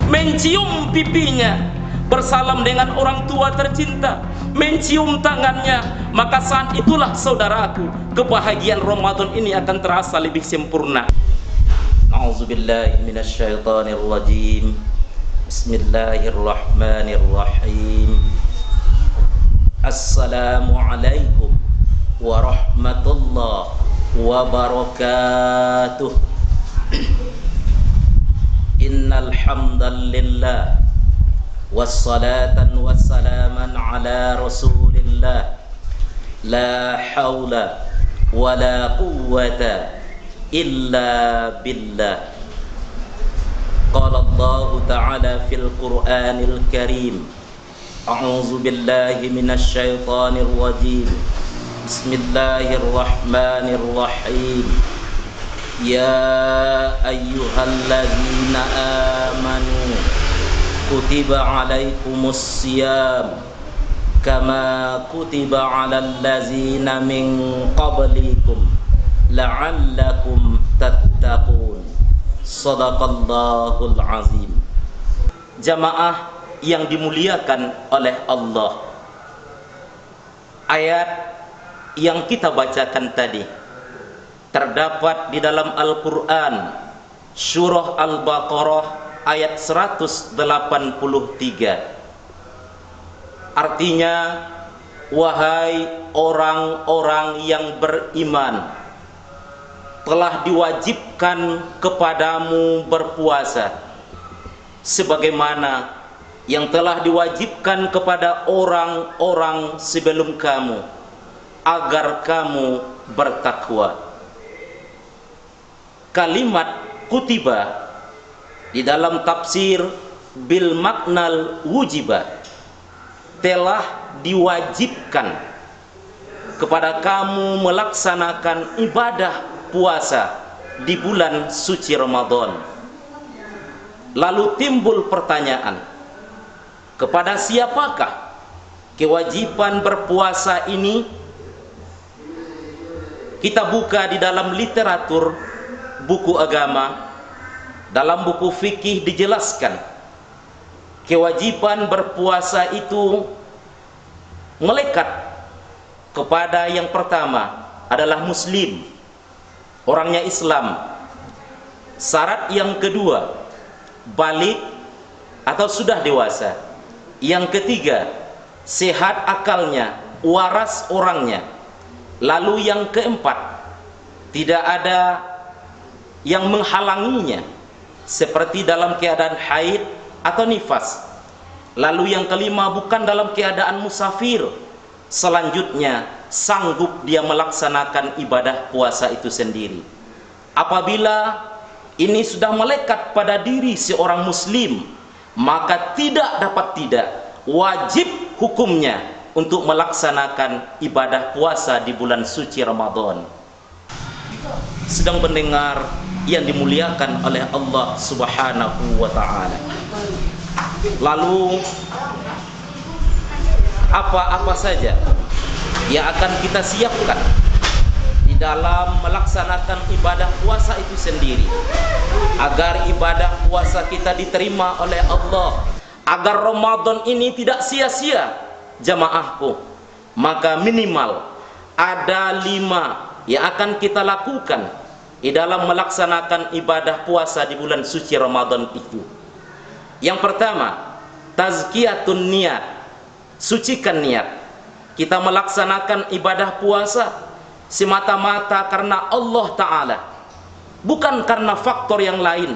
mencium pipinya, bersalam dengan orang tua tercinta, mencium tangannya, maka saat itulah saudaraku, kebahagiaan Ramadan ini akan terasa lebih sempurna. A'udzubillahi minasyaitonirrajim. Bismillahirrahmanirrahim. Assalamualaikum warahmatullahi wabarakatuh. Innal hamdalillah wassalatan wassalaman ala rasulillah la haula wala quwwata illa billah. Qala Allah ta'ala fil Qur'anil Karim. A'udzu billahi minasy syaithanir rajim. Bismillahirrahmanirrahim. Ya ayyuhalladzina amanu kutiba alaikumus siyam kama kutiba alal ladzina min qablikum la'allakum tattaqun. Shadaqallahul azim. Jamaah yang dimuliakan oleh Allah, ayat yang kita bacakan tadi terdapat di dalam Al-Quran surah Al-Baqarah ayat 183. Artinya, wahai orang-orang yang beriman, telah diwajibkan kepadamu berpuasa sebagaimana yang telah diwajibkan kepada orang-orang sebelum kamu, agar kamu bertakwa. Kalimat kutiba di dalam tafsir bil maknal wujiba, telah diwajibkan kepada kamu melaksanakan ibadah puasa di bulan suci Ramadan. Lalu timbul pertanyaan, kepada siapakah kewajiban berpuasa ini? Kita buka di dalam literatur buku agama, dalam buku fikih dijelaskan kewajiban berpuasa itu melekat kepada yang pertama adalah muslim, orangnya Islam. Syarat yang kedua, balik atau sudah dewasa. Yang ketiga, sehat akalnya, waras orangnya. Lalu yang keempat, tidak ada yang menghalanginya seperti dalam keadaan haid atau nifas. Lalu yang kelima, bukan dalam keadaan musafir. Selanjutnya, sanggup dia melaksanakan ibadah puasa itu sendiri. Apabila ini sudah melekat pada diri seorang muslim, maka tidak wajib hukumnya untuk melaksanakan ibadah puasa di bulan suci Ramadan. Sedang mendengar yang dimuliakan oleh Allah Subhanahu wa ta'ala. Lalu apa-apa saja yang akan kita siapkan di dalam melaksanakan ibadah puasa itu sendiri, agar ibadah puasa kita diterima oleh Allah, agar Ramadan ini tidak sia-sia jamaahku, maka minimal ada 5 yang akan kita lakukan di dalam melaksanakan ibadah puasa di bulan suci Ramadan itu. Yang pertama, tazkiyatun niat, sucikan niat. Kita melaksanakan ibadah puasa semata-mata karena Allah Ta'ala, bukan karena faktor yang lain,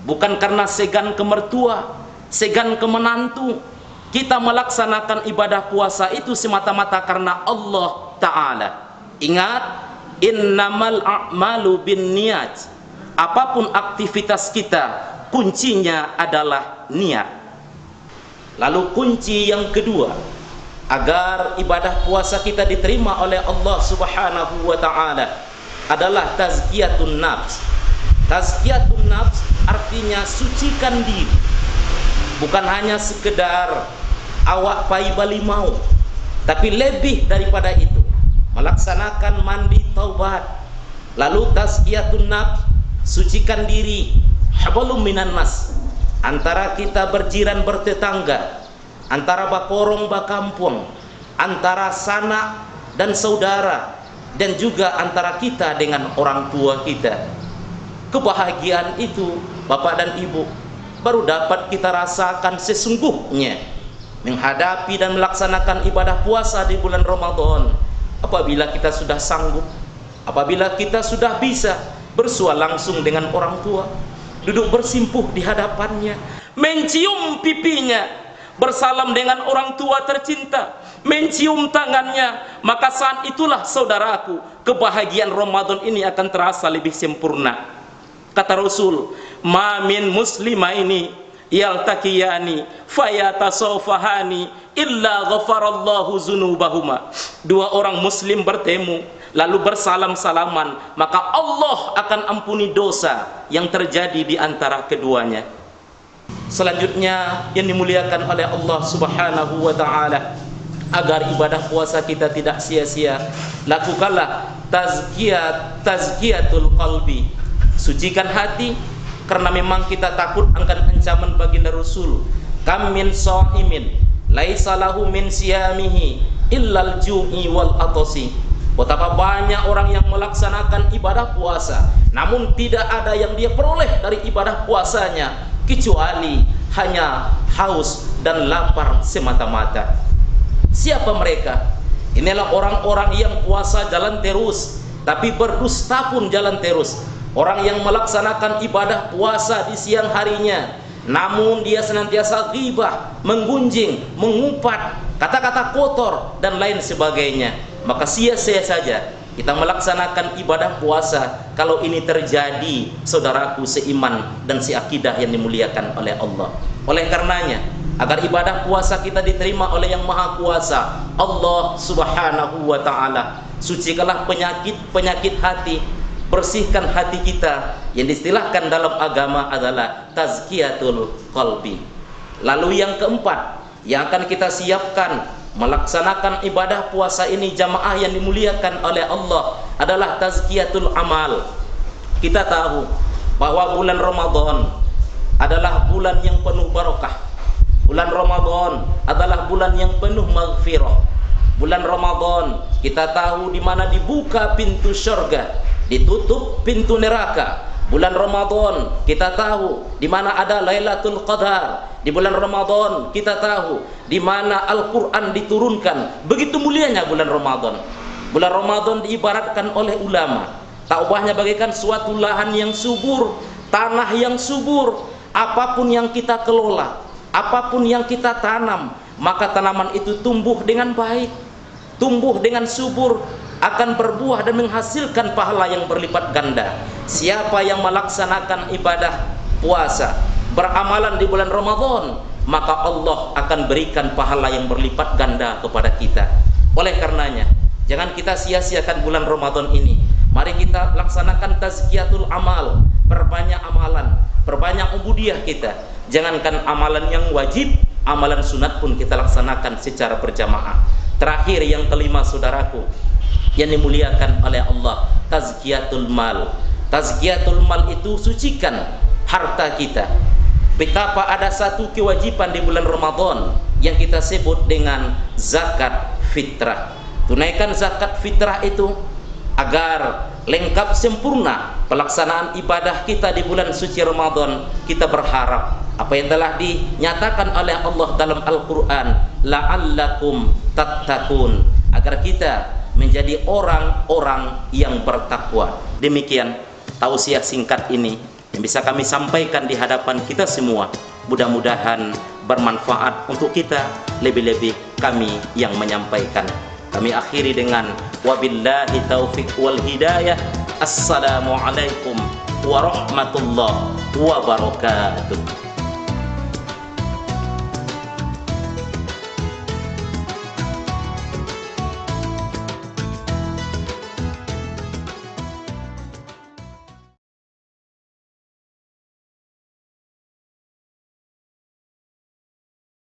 bukan karena segan ke mertua, segan ke menantu. Kita melaksanakan ibadah puasa itu semata-mata karena Allah Ta'ala. Ingat, innamal a'malu bin niat. Apapun aktivitas kita, kuncinya adalah niat. Lalu kunci yang kedua, agar ibadah puasa kita diterima oleh Allah Subhanahu wa ta'ala, adalah tazkiyatun nafs. Tazkiyatun nafs artinya sucikan diri. Bukan hanya sekedar awak pai bali mau, tapi lebih daripada itu, melaksanakan mandi taubat. Lalu tazkiyatun nafs, sucikan diri, hablum minan nas, antara kita berjiran bertetangga, antara bakorong bakampung, antara sanak dan saudara, dan juga antara kita dengan orang tua kita. Kebahagiaan itu, Bapak dan Ibu, baru dapat kita rasakan sesungguhnya menghadapi dan melaksanakan ibadah puasa di bulan Ramadan apabila kita sudah sanggup, apabila kita sudah bisa bersua langsung dengan orang tua, duduk bersimpuh di hadapannya, mencium pipinya, bersalam dengan orang tua tercinta, mencium tangannya. Maka saat itulah saudaraku, kebahagiaan Ramadan ini akan terasa lebih sempurna. Kata Rasul, ma min muslimaini yaltaqiyani fayatasawfahani illa ghafarallahu dzunubahuma. Dua orang muslim bertemu lalu bersalam-salaman, maka Allah akan ampuni dosa yang terjadi di antara keduanya. Selanjutnya yang dimuliakan oleh Allah Subhanahu wa taala, agar ibadah puasa kita tidak sia-sia, lakukanlah tazkiyatul qalbi. Sucikan hati, karena memang kita takut akan ancaman baginda Rasul. Kam min shaimin laisa lahu min siyamihi illal ju'i wal atasi. Betapa banyak orang yang melaksanakan ibadah puasa, namun tidak ada yang dia peroleh dari ibadah puasanya kecuali hanya haus dan lapar semata-mata. Siapa mereka? Inilah orang-orang yang puasa jalan terus, tapi berdusta pun jalan terus. Orang yang melaksanakan ibadah puasa di siang harinya, namun dia senantiasa ghibah, menggunjing, mengupat, kata-kata kotor dan lain sebagainya. Maka sia-sia saja kita melaksanakan ibadah puasa kalau ini terjadi, saudaraku seiman dan seakidah yang dimuliakan oleh Allah. Oleh karenanya, agar ibadah puasa kita diterima oleh Yang Maha Kuasa, Allah Subhanahu wa taala, sucikanlah penyakit hati, bersihkan hati kita. Yang diistilahkan dalam agama adalah tazkiyatul qalbi. Lalu yang keempat yang akan kita siapkan melaksanakan ibadah puasa ini jamaah yang dimuliakan oleh Allah adalah tazkiyatul amal. Kita tahu bahwa bulan Ramadan adalah bulan yang penuh barakah. Bulan Ramadan adalah bulan yang penuh maghfirah. Bulan Ramadan kita tahu di mana dibuka pintu surga, ditutup pintu neraka. Bulan Ramadan kita tahu di mana ada Lailatul Qadar. Di bulan Ramadan kita tahu di mana Al-Qur'an diturunkan. Begitu mulianya bulan Ramadan. Bulan Ramadan diibaratkan oleh ulama, tak ubahnya bagaikan suatu lahan yang subur, tanah yang subur. Apapun yang kita kelola, apapun yang kita tanam, maka tanaman itu tumbuh dengan baik, tumbuh dengan subur, akan berbuah dan menghasilkan pahala yang berlipat ganda. Siapa yang melaksanakan ibadah puasa, beramalan di bulan Ramadan, maka Allah akan berikan pahala yang berlipat ganda kepada kita. Oleh karenanya, jangan kita sia-siakan bulan Ramadan ini. Mari kita laksanakan tazkiyatul amal, perbanyak amalan, perbanyak ubudiyah kita. Jangankan amalan yang wajib, amalan sunat pun kita laksanakan secara berjamaah. Terakhir yang kelima, saudaraku yang dimuliakan oleh Allah, tazkiyatul mal. Tazkiyatul mal itu sucikan harta kita. Betapa ada satu kewajiban di bulan Ramadan yang kita sebut dengan zakat fitrah. Tunaikan zakat fitrah itu agar lengkap sempurna pelaksanaan ibadah kita di bulan suci Ramadan. Kita berharap apa yang telah dinyatakan oleh Allah dalam Al-Quran, la'allakum tattaqun, agar kita menjadi orang-orang yang bertakwa. Demikian tausiah singkat ini yang bisa kami sampaikan di hadapan kita semua. Mudah-mudahan bermanfaat untuk kita, lebih-lebih kami yang menyampaikan. Kami akhiri dengan wabillahi taufiq wal hidayah. Assalamualaikum warahmatullahi wabarakatuh.